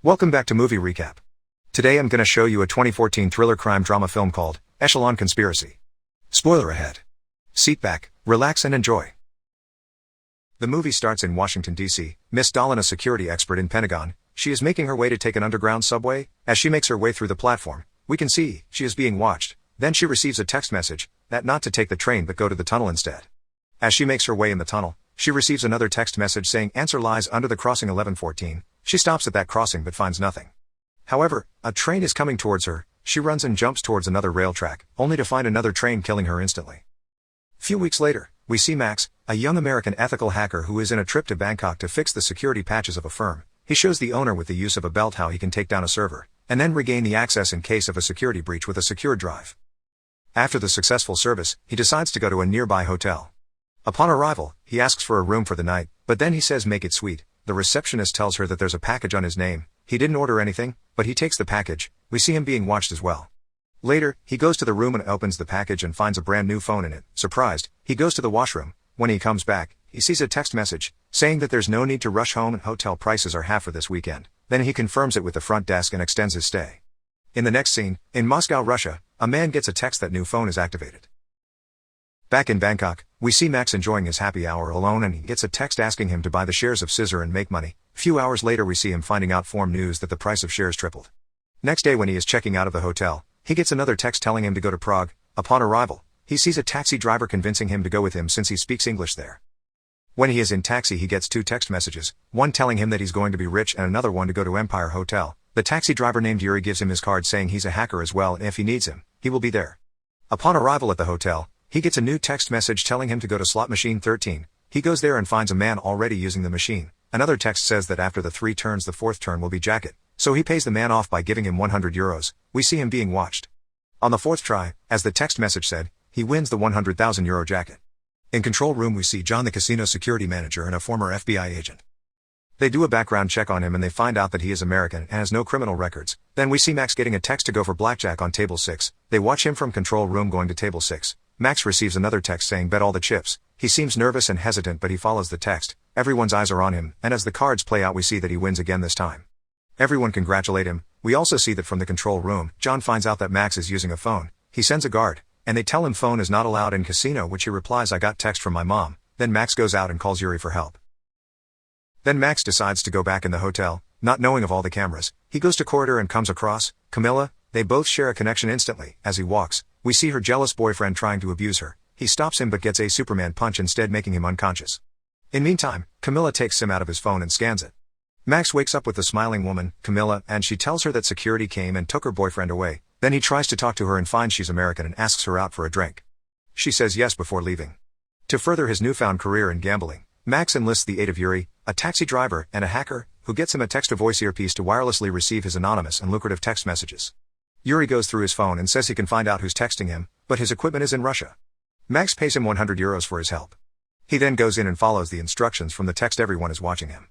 Welcome back to Movie Recap. Today I'm gonna show you a 2014 thriller crime drama film called Echelon Conspiracy. Spoiler ahead. Seat back, relax and enjoy. The movie starts in Washington, D.C. Miss Dolan, a security expert in Pentagon, she is making her way to take an underground subway. As she makes her way through the platform, we can see she is being watched. Then she receives a text message that not to take the train but go to the tunnel instead. As she makes her way in the tunnel, she receives another text message saying answer lies under the crossing 1114. She stops at that crossing but finds nothing. However, a train is coming towards her. She runs and jumps towards another rail track, only to find another train killing her instantly. Few weeks later, we see Max, a young American ethical hacker who is in a trip to Bangkok to fix the security patches of a firm. He shows the owner with the use of a belt how he can take down a server, and then regain the access in case of a security breach with a secured drive. After the successful service, he decides to go to a nearby hotel. Upon arrival, he asks for a room for the night, but then he says make it sweet. The receptionist tells her that there's a package on his name. He didn't order anything, but he takes the package. We see him being watched as well. Later, he goes to the room and opens the package and finds a brand new phone in it. Surprised, he goes to the washroom. When he comes back, he sees a text message saying that there's no need to rush home and hotel prices are half for this weekend. Then he confirms it with the front desk and extends his stay. In the next scene, in Moscow, Russia, a man gets a text that new phone is activated. Back in Bangkok, we see Max enjoying his happy hour alone and he gets a text asking him to buy the shares of Scissor and make money. Few hours later we see him finding out from news that the price of shares tripled. Next day when he is checking out of the hotel, he gets another text telling him to go to Prague. Upon arrival, he sees a taxi driver convincing him to go with him since he speaks English there. When he is in taxi he gets two text messages, one telling him that he's going to be rich and another one to go to Empire Hotel. The taxi driver named Yuri gives him his card saying he's a hacker as well and if he needs him, he will be there. Upon arrival at the hotel, he gets a new text message telling him to go to slot machine 13. He goes there and finds a man already using the machine. Another text says that after the 3 turns the 4th turn will be jacket, so he pays the man off by giving him 100 euros. We see him being watched. On the 4th try, as the text message said, he wins the 100,000 euro jacket. In control room we see John, the casino security manager and a former FBI agent. They do a background check on him and they find out that he is American and has no criminal records. Then we see Max getting a text to go for blackjack on table 6. They watch him from control room going to table 6. Max receives another text saying bet all the chips. He seems nervous and hesitant but he follows the text. Everyone's eyes are on him, and as the cards play out we see that he wins again this time. Everyone congratulate him. We also see that from the control room, John finds out that Max is using a phone. He sends a guard, and they tell him phone is not allowed in casino, which he replies I got text from my mom. Then Max goes out and calls Yuri for help. Then Max decides to go back in the hotel, not knowing of all the cameras. He goes to corridor and comes across Camilla. They both share a connection instantly. As he walks, we see her jealous boyfriend trying to abuse her. He stops him but gets a Superman punch instead, making him unconscious. In meantime, Camilla takes SIM out of his phone and scans it. Max wakes up with the smiling woman, Camilla, and she tells her that security came and took her boyfriend away. Then he tries to talk to her and finds she's American and asks her out for a drink. She says yes before leaving. To further his newfound career in gambling, Max enlists the aid of Yuri, a taxi driver and a hacker, who gets him a text-to-voice earpiece to wirelessly receive his anonymous and lucrative text messages. Yuri goes through his phone and says he can find out who's texting him, but his equipment is in Russia. Max pays him 100 euros for his help. He then goes in and follows the instructions from the text. Everyone is watching him.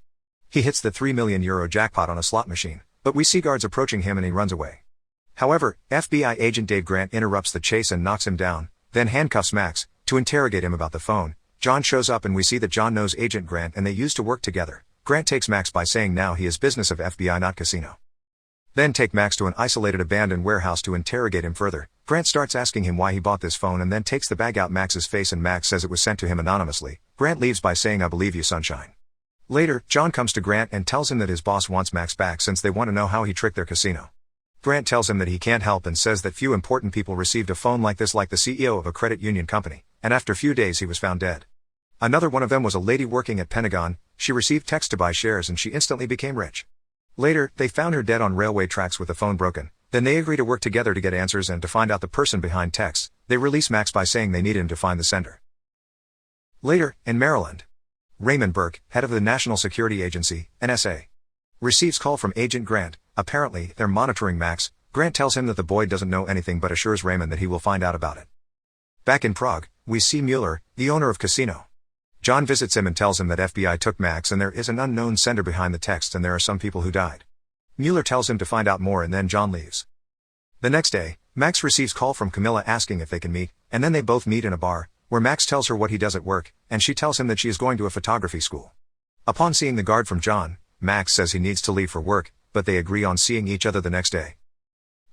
He hits the 3 million euro jackpot on a slot machine, but we see guards approaching him and he runs away. However, FBI agent Dave Grant interrupts the chase and knocks him down, then handcuffs Max to interrogate him about the phone. John shows up and we see that John knows Agent Grant and they used to work together. Grant takes Max by saying now he is business of FBI, not casino. Then take Max to an isolated abandoned warehouse to interrogate him further. Grant starts asking him why he bought this phone and then takes the bag out Max's face and Max says it was sent to him anonymously. Grant leaves by saying I believe you, sunshine. Later, John comes to Grant and tells him that his boss wants Max back since they want to know how he tricked their casino. Grant tells him that he can't help and says that few important people received a phone like this, like the CEO of a credit union company, and after few days he was found dead. Another one of them was a lady working at Pentagon. She received text to buy shares and she instantly became rich. Later, they found her dead on railway tracks with the phone broken. Then they agree to work together to get answers and to find out the person behind texts. They release Max by saying they need him to find the sender. Later, in Maryland, Raymond Burke, head of the National Security Agency, NSA, receives call from Agent Grant. Apparently, they're monitoring Max. Grant tells him that the boy doesn't know anything but assures Raymond that he will find out about it. Back in Prague, we see Mueller, the owner of casino. John visits him and tells him that FBI took Max and there is an unknown sender behind the text and there are some people who died. Mueller tells him to find out more and then John leaves. The next day, Max receives call from Camilla asking if they can meet, and then they both meet in a bar, where Max tells her what he does at work, and she tells him that she is going to a photography school. Upon seeing the guard from John, Max says he needs to leave for work, but they agree on seeing each other the next day.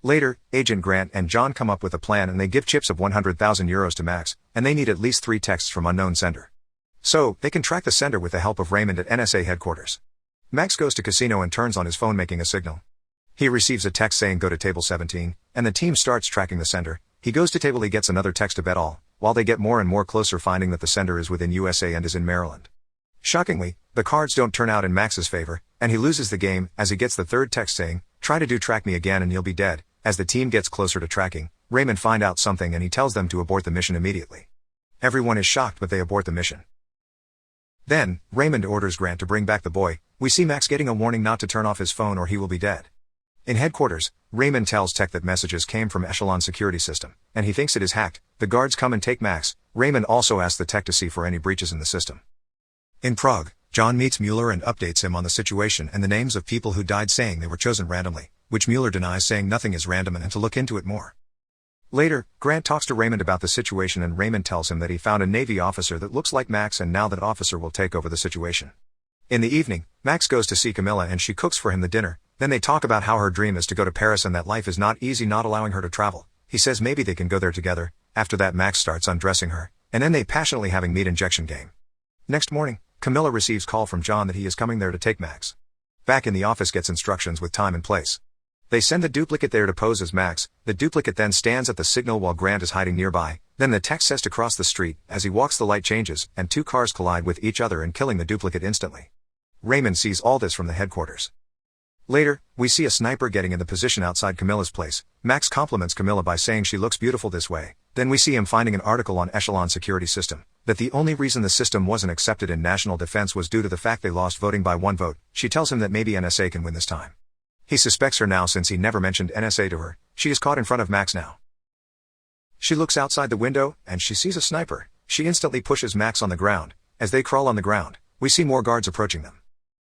Later, Agent Grant and John come up with a plan and they give chips of 100,000 euros to Max, and they need at least 3 texts from unknown sender. So, they can track the sender with the help of Raymond at NSA headquarters. Max goes to casino and turns on his phone making a signal. He receives a text saying go to table 17, and the team starts tracking the sender. He goes to table, he gets another text to bet all, while they get more and more closer finding that the sender is within USA and is in Maryland. Shockingly, the cards don't turn out in Max's favor, and he loses the game as he gets the third text saying, try to track me again and you'll be dead. As the team gets closer to tracking, Raymond finds out something and he tells them to abort the mission immediately. Everyone is shocked but they abort the mission. Then, Raymond orders Grant to bring back the boy. We see Max getting a warning not to turn off his phone or he will be dead. In headquarters, Raymond tells Tech that messages came from Echelon security system, and he thinks it is hacked. The guards come and take Max. Raymond also asks the Tech to see for any breaches in the system. In Prague, John meets Mueller and updates him on the situation and the names of people who died, saying they were chosen randomly, which Mueller denies, saying nothing is random and to look into it more. Later, Grant talks to Raymond about the situation and Raymond tells him that he found a Navy officer that looks like Max and now that officer will take over the situation. In the evening, Max goes to see Camilla and she cooks for him the dinner. Then they talk about how her dream is to go to Paris and that life is not easy, not allowing her to travel. He says maybe they can go there together. After that, Max starts undressing her, and then they passionately having meat injection game. Next morning, Camilla receives call from John that he is coming there to take Max. Back in the office gets instructions with time and place. They send the duplicate there to pose as Max. The duplicate then stands at the signal while Grant is hiding nearby. Then the text says to cross the street. As he walks, the light changes and 2 cars collide with each other and killing the duplicate instantly. Raymond sees all this from the headquarters. Later, we see a sniper getting in the position outside Camilla's place. Max compliments Camilla by saying she looks beautiful this way. Then we see him finding an article on Echelon security system, that the only reason the system wasn't accepted in national defense was due to the fact they lost voting by 1 vote. She tells him that maybe NSA can win this time. He suspects her now since he never mentioned NSA to her. She is caught in front of Max now. She looks outside the window, and she sees a sniper. She instantly pushes Max on the ground. As they crawl on the ground, we see more guards approaching them.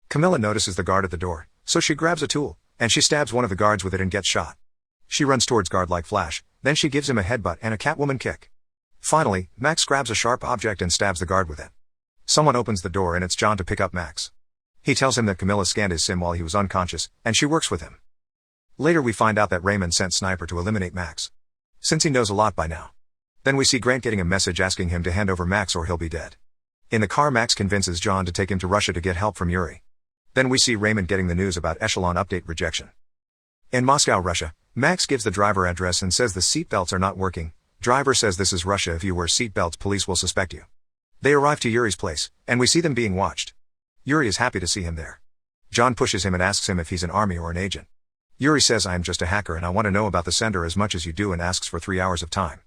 Camilla notices the guard at the door, so she grabs a tool, and she stabs one of the guards with it and gets shot. She runs towards guard like flash, then she gives him a headbutt and a Catwoman kick. Finally, Max grabs a sharp object and stabs the guard with it. Someone opens the door and it's John to pick up Max. He tells him that Camilla scanned his SIM while he was unconscious, and she works with him. Later we find out that Raymond sent Sniper to eliminate Max, since he knows a lot by now. Then we see Grant getting a message asking him to hand over Max or he'll be dead. In the car, Max convinces John to take him to Russia to get help from Yuri. Then we see Raymond getting the news about Echelon update rejection. In Moscow, Russia, Max gives the driver address and says the seatbelts are not working. Driver says this is Russia, if you wear seatbelts police will suspect you. They arrive to Yuri's place, and we see them being watched. Yuri is happy to see him there. John pushes him and asks him if he's an army or an agent. Yuri says I am just a hacker and I want to know about the sender as much as you do, and asks for 3 hours of time.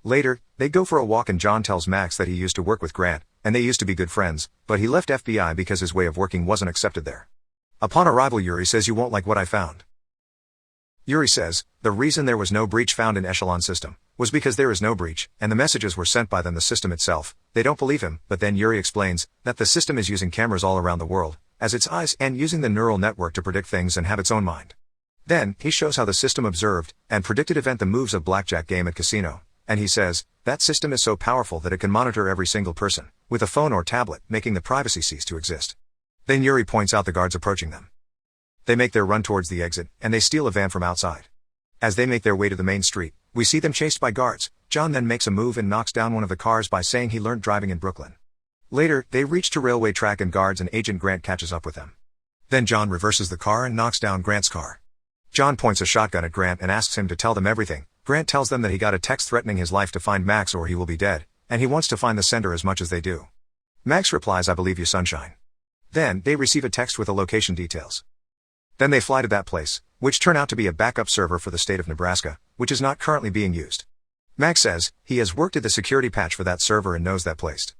Later, they go for a walk and John tells Max that he used to work with Grant, and they used to be good friends, but he left FBI because his way of working wasn't accepted there. Upon arrival, Yuri says you won't like what I found. Yuri says, the reason there was no breach found in Echelon system was because there is no breach, and the messages were sent by the system itself. They don't believe him, but then Yuri explains that the system is using cameras all around the world as its eyes and using the neural network to predict things and have its own mind. Then, he shows how the system observed and predicted the moves of blackjack game at casino, and he says, that system is so powerful that it can monitor every single person with a phone or tablet, making the privacy cease to exist. Then Yuri points out the guards approaching them. They make their run towards the exit, and they steal a van from outside. As they make their way to the main street, we see them chased by guards. John then makes a move and knocks down one of the cars by saying he learned driving in Brooklyn. Later, they reach to railway track and guards and Agent Grant catches up with them. Then John reverses the car and knocks down Grant's car. John points a shotgun at Grant and asks him to tell them everything. Grant tells them that he got a text threatening his life to find Max or he will be dead, and he wants to find the sender as much as they do. Max replies, I believe you, sunshine. Then, they receive a text with the location details. Then they fly to that place, which turn out to be a backup server for the state of Nebraska, which is not currently being used. Max says he has worked at the security patch for that server and knows that place.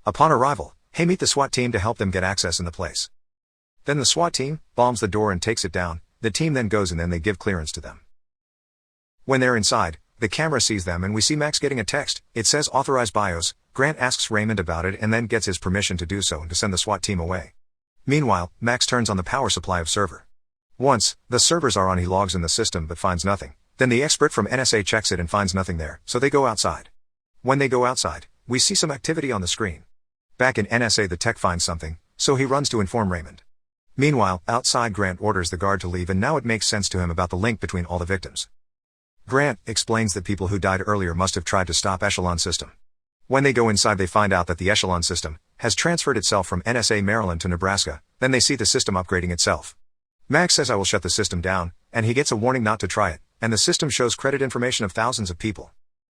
Upon arrival, they meet the SWAT team to help them get access in the place. Then the SWAT team bombs the door and takes it down. The team then goes and then they give clearance to them. When they're inside, the camera sees them and we see Max getting a text. It says authorized BIOS. Grant asks Raymond about it and then gets his permission to do so and to send the SWAT team away. Meanwhile, Max turns on the power supply of server. Once the servers are on, he logs in the system but finds nothing. Then the expert from NSA checks it and finds nothing there, so they go outside. When they go outside, we see some activity on the screen. Back in NSA, the tech finds something, so he runs to inform Raymond. Meanwhile, outside Grant orders the guard to leave, and now it makes sense to him about the link between all the victims. Grant explains that people who died earlier must have tried to stop Echelon system. When they go inside, they find out that the Echelon system has transferred itself from NSA Maryland to Nebraska. Then they see the system upgrading itself. Max says, "I will shut the system down," and he gets a warning not to try it, and the system shows credit information of thousands of people.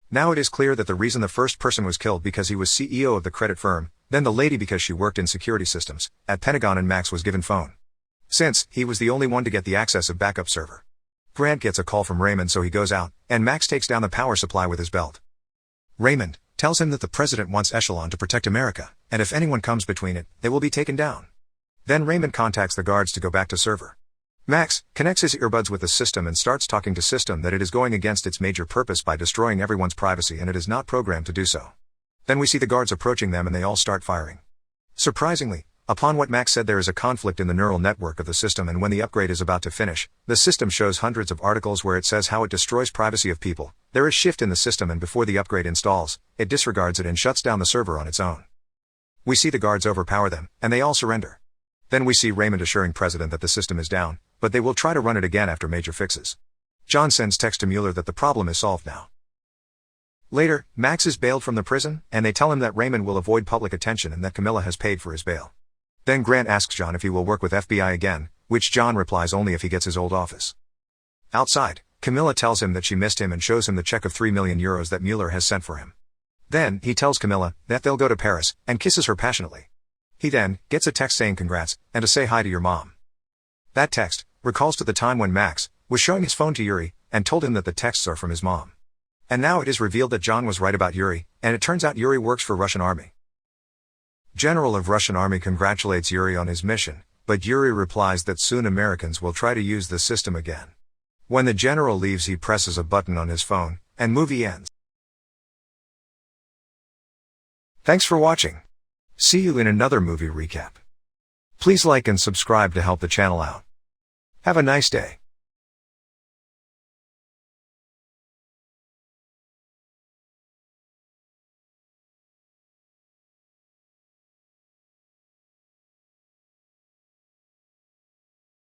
Now it is clear that the reason the first person was killed because he was CEO of the credit firm, then the lady because she worked in security systems at Pentagon, and Max was given phone, since he was the only one to get the access of backup server. Grant gets a call from Raymond, so he goes out, and Max takes down the power supply with his belt. Raymond tells him that the president wants Echelon to protect America, and if anyone comes between it, they will be taken down. Then Raymond contacts the guards to go back to server. Max connects his earbuds with the system and starts talking to system that it is going against its major purpose by destroying everyone's privacy, and it is not programmed to do so. Then we see the guards approaching them, and they all start firing. Surprisingly, upon what Max said, there is a conflict in the neural network of the system, and when the upgrade is about to finish, the system shows hundreds of articles where it says how it destroys privacy of people. There is shift in the system, and before the upgrade installs, it disregards it and shuts down the server on its own. We see the guards overpower them, and they all surrender. Then we see Raymond assuring President that the system is down, but they will try to run it again after major fixes. John sends text to Mueller that the problem is solved now. Later, Max is bailed from the prison, and they tell him that Raymond will avoid public attention and that Camilla has paid for his bail. Then Grant asks John if he will work with FBI again, which John replies only if he gets his old office. Outside, Camilla tells him that she missed him and shows him the check of 3 million euros that Mueller has sent for him. Then, he tells Camilla that they'll go to Paris, and kisses her passionately. He then gets a text saying congrats, and to say hi to your mom. That text recalls to the time when Max was showing his phone to Yuri, and told him that the texts are from his mom. And now it is revealed that John was right about Yuri, and it turns out Yuri works for Russian army. General of Russian army congratulates Yuri on his mission, but Yuri replies that soon Americans will try to use the system again. When the general leaves, he presses a button on his phone, and movie ends. Thanks for watching. See you in another movie recap. Please like and subscribe to help the channel out. Have a nice day.